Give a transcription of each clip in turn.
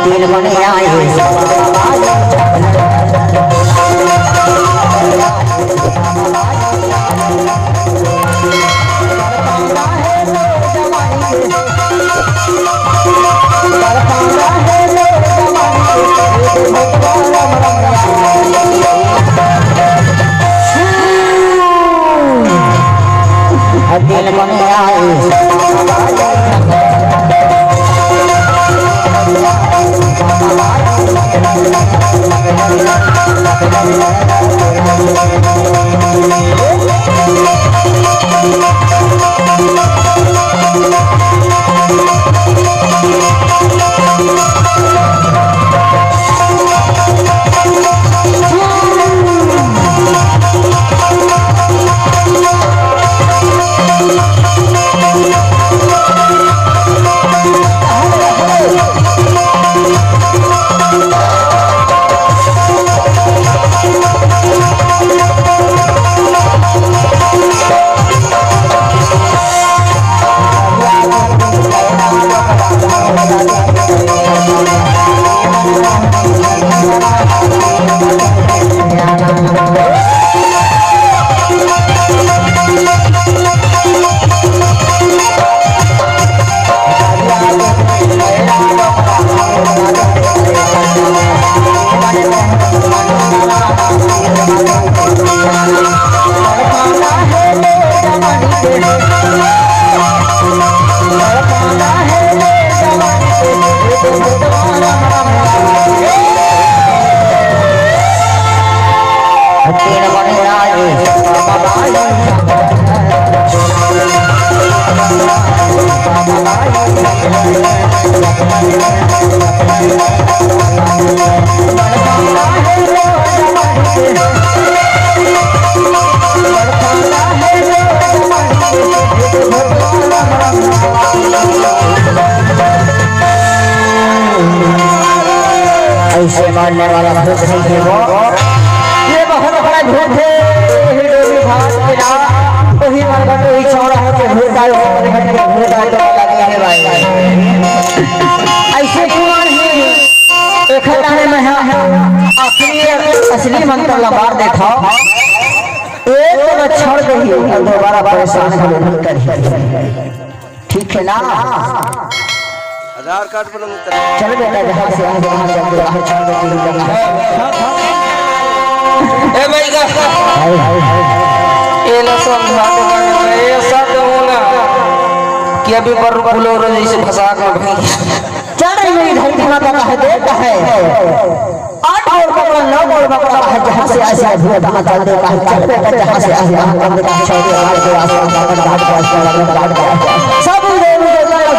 दिल बन आए दिल बन आए ऐसे मारने वाला भूत नहीं है वो, ये बहुत बड़ा भूत है। हिडोली भाग के नाम वही मरकर वही चौड़ा है कि भूत आए भूत आए तो लगे है भाई। ऐसे कुमार है एक है में असली मंत्र लबार देखा एक तो छोड़ दही और दोबारा परेशान कर, ठीक है ना? आधार कार्ड पर चल बेटा जहाँ से आए वहाँ से आगे छोड़ दे। ए भाई का ये ना समझा दो, ये सब होना कि अभी पर बोलो रो जैसे फंसा कर भाई चल रही मेरी धरी खाना का है देखता है 8 और बकरा 9 और बकरा है जहाँ से ऐसे भूत वहाँ चल देता है। चल बेटा जहाँ से आए वहाँ कर देता है, छोड़ दे मार के आसमान का सब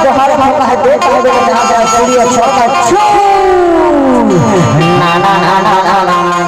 जोहार भागा है देखता है बेटा जहाँ से सीढ़ी छोड़ ना ना ना ना ना